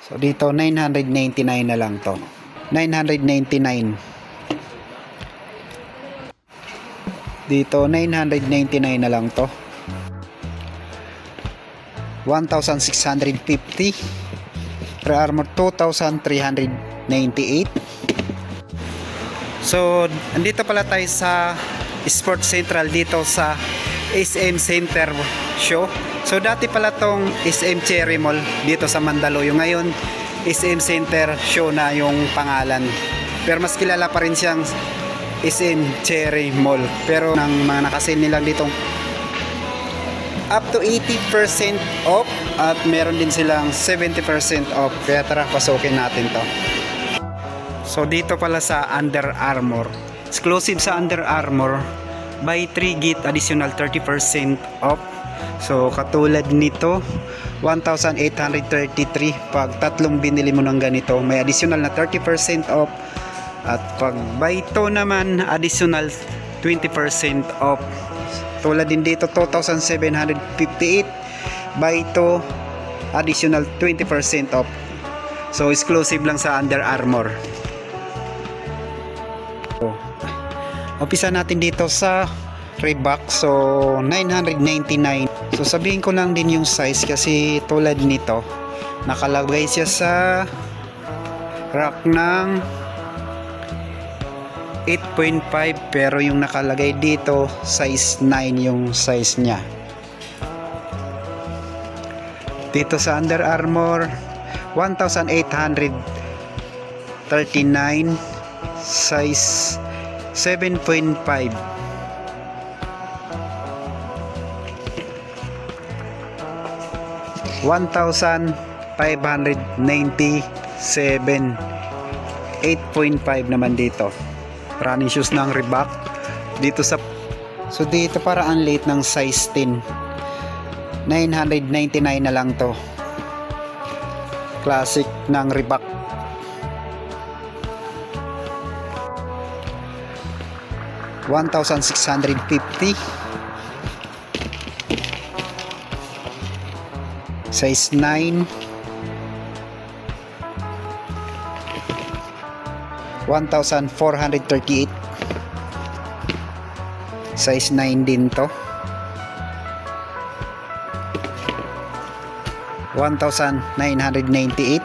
So dito 999 na lang to. 999. Dito 999 na lang to. 1,650. Pre-armor 2,398. So andito pala tayo sa Sports Central dito sa SM Center Show. So dati pala tong SM Cherry Mall dito sa Mandaluyong. Ngayon SM Center Show na yung pangalan. Pero mas kilala pa rin siyang SM Cherry Mall. Pero ng mga nakasin nilang ditong up to 80% off at meron din silang 70% off. Kaya tara, pasukin natin to. So dito pala sa Under Armour, exclusive sa Under Armour, buy 3 get additional 30% off. So katulad nito 1,833 pag tatlong binili mo ng ganito, may additional na 30% off. At pag buy 2 naman, additional 20% off. Tulad din dito 2,758, buy 2 additional 20% off. So exclusive lang sa Under Armour. Umpisa natin dito sa Reebok. So 999. So sabihin ko lang din yung size kasi tulad nito nakalagay siya sa rack ng 8.5 pero yung nakalagay dito size 9 yung size niya. Dito sa Under Armour 1,839, size 7.5. 1,597, 8.5 naman dito. Running shoes ng Reebok dito sa, so dito para ang late ng size 10, 999 na lang to. Classic ng Reebok. $1,650, size 9. 1,438, size 9 din to. 1,998,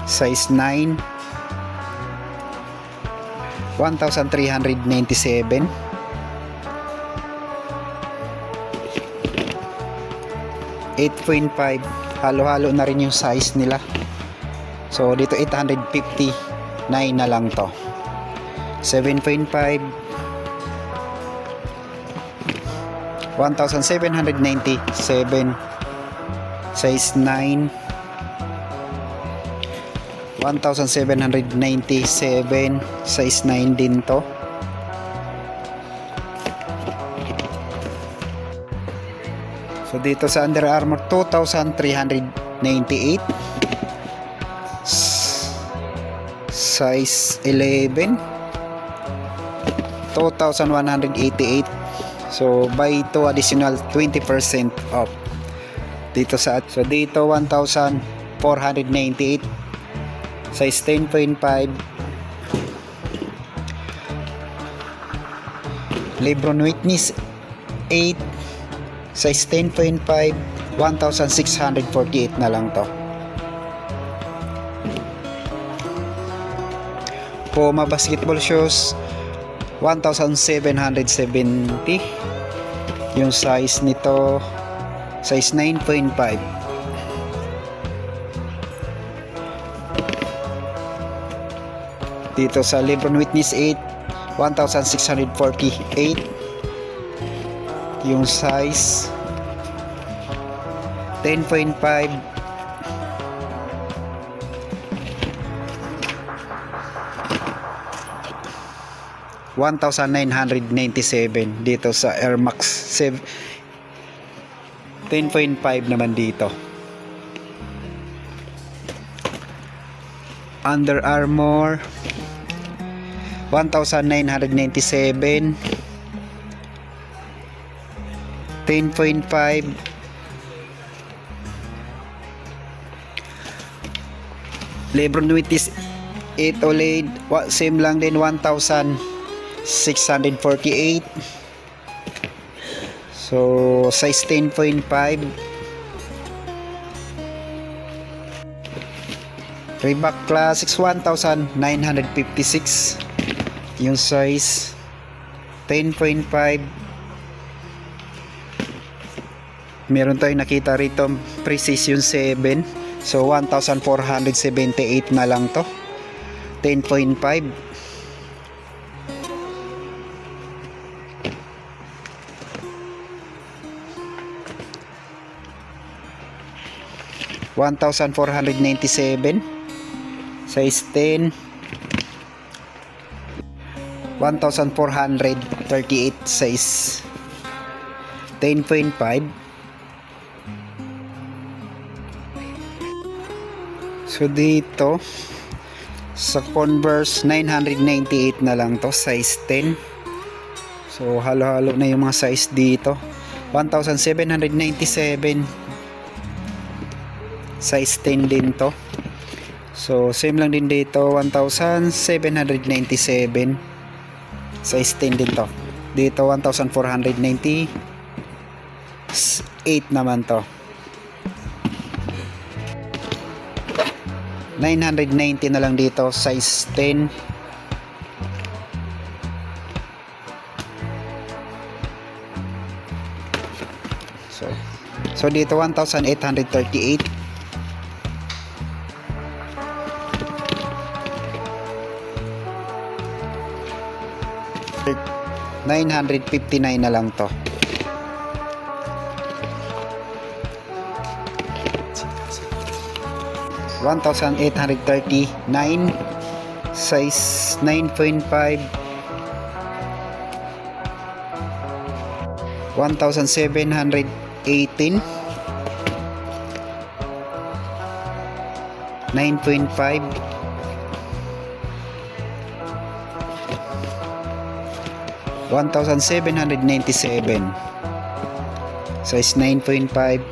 size 9. 1,397, 8.5. Halo-halo na rin yung size nila. So dito 859 na lang to. 7.5, 1,797, size 9. 1,797, size 9 din to. So dito sa Under Armour 2,398, size 11. 2,188. So buy 2 additional 20% off. Dito sa, so dito 1,498, size 10.5. Lebron Witness 8, size 10.5. 1,648 na lang to. Puma basketball shoes 1,770. Yung size nito size 9.5. Dito sa Lebron Witness 8, 1,648. Yung size 10.5. 1,997 dito sa Air Max 10.5 naman dito. Under Armour 1,997, 10.5. Lebron 28 OLED, same lang din, 1,648. So size 10.5. Reebok Classics 1,956 yung size 10.5. Meron tayong nakita rito Precision 7, so 1,478 na lang to, 10.5. $1,497 size 10, 1,438 size 10.5. So dito sa Converse 998 na lang to, size 10. So halo-halo na yung mga size dito. 1,797 size 10 din to. So same lang din dito, 1,797 size 10 din to. Dito 1,498 naman to. 990 na lang dito, size 10. So dito 1,838. 959 na lang to. $1,839 size 9.5. 1,718 9.5. 1,797 size 9.5.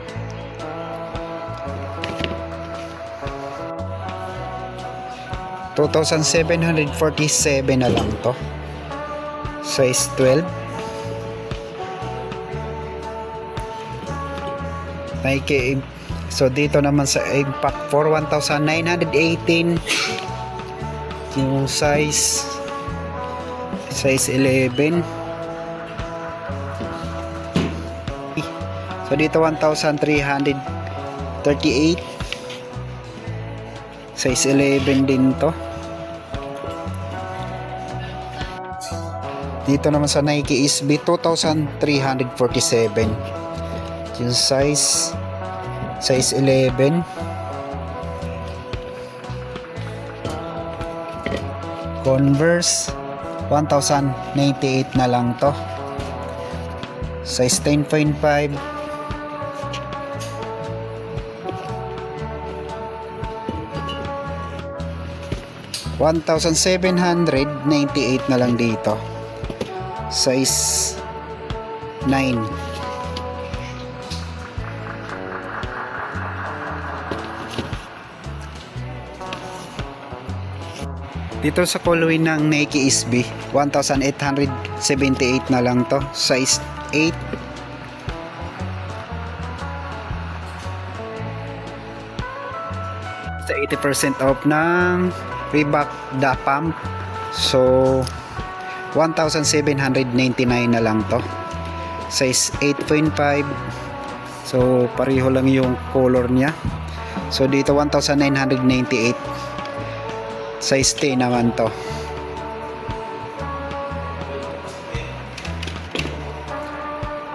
2,747 na lang to, size 12. Nike. So dito naman sa Impact 4, 1,918 yung size 11. So dito 1,338 size 11 din to. Dito naman sa Nike SB 2,347 yung size 11. Converse 1,098 na lang to, size 10.5. $1,798 na lang dito, size 9. Dito sa colorway ng Nike SB 1,878 na lang to, size 8. Sa 80% off ng Reebok Da Pump, so 1,799 na lang to, size 8.5. so pareho lang yung color niya. So dito 1,998 size 10 naman to.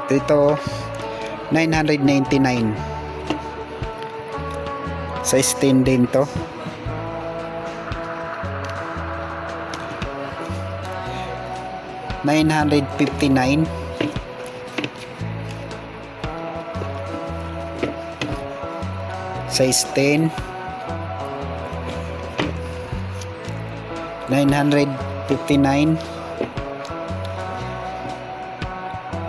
Dito 999 size 10 din to. $959 size 10. 959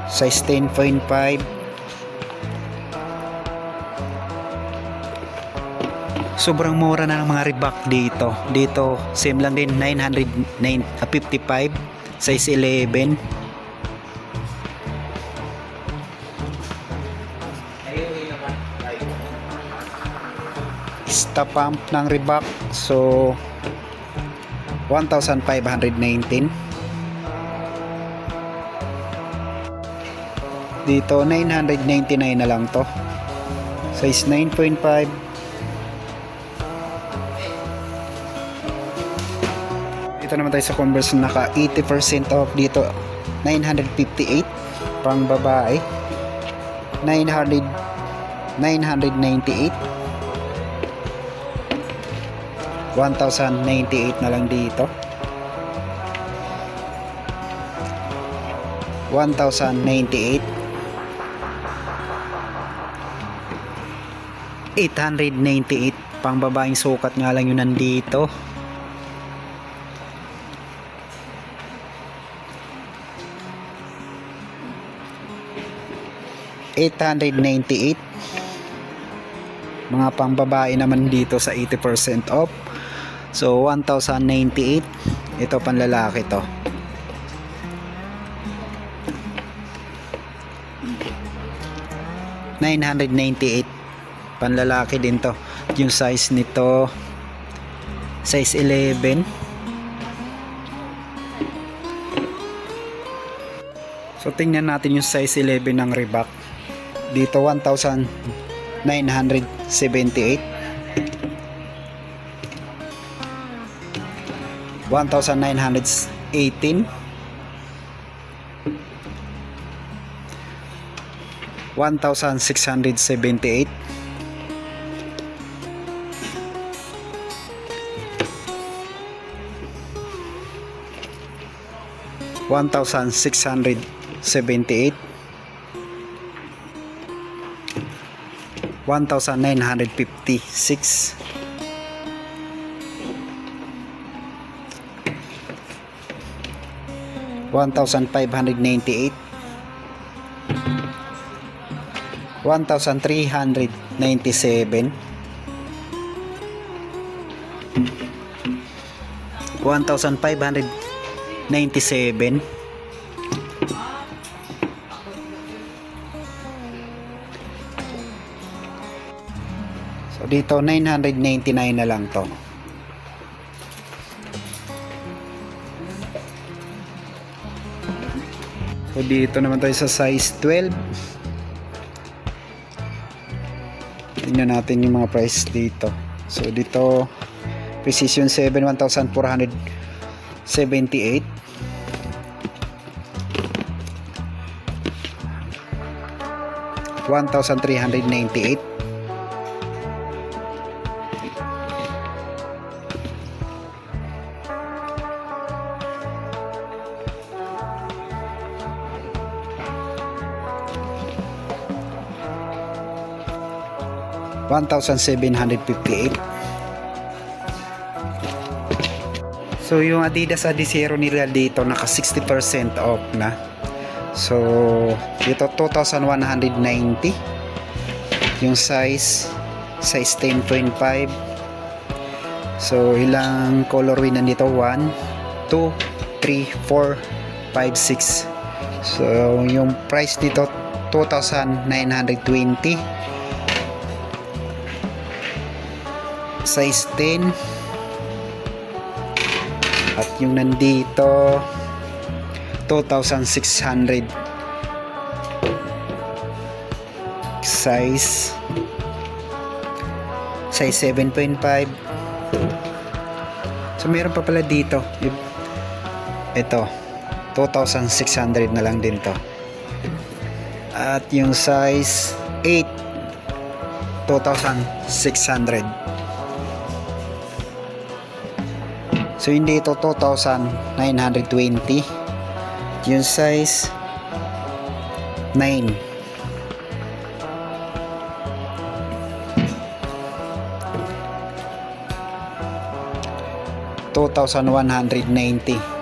size 10.5. Sobrang mura na ng mga Reebok dito. Dito, same lang din, 955, size 11. Stop pump ng Reebok. So, 1,519. Dito, 999 na lang to. Size 9.5. Dito naman tayo sa Converse, naka 80% off dito. 958 pang babae. 998. 1,098 na lang dito. 1,098. 898 pang babaeng sukat nga lang yun nandito. $898. Mga pang babae naman dito sa 80% off. So 1,098. Ito pang lalaki to. $998 panlalaki din to. Yung size nito size 11. So tingnan natin yung size 11 ng Reebok. Dito 1,978, 1,918, 1,678, 1,678, 1,956, 1,598, 1,397, 1,597, so dito 999 na lang to. So dito naman tayo sa size 12. Tingnan natin yung mga price dito. So dito Precision 7, 1,478, 1,398, 1,758. So yung Adidas Adizero nila dito naka 60% off na. So dito 2,190. Yung size 10.5. So ilang colorway nandito? 1, 2, 3, 4, 5, 6. So yung price dito 2,920. Size 10. At yung nandito 2,600. Size 7.5. So meron pa pala dito. Ito 2,600 na lang din to. At yung size 8 2,600. So hindi ito 2,920. Yung size 9. $2,190.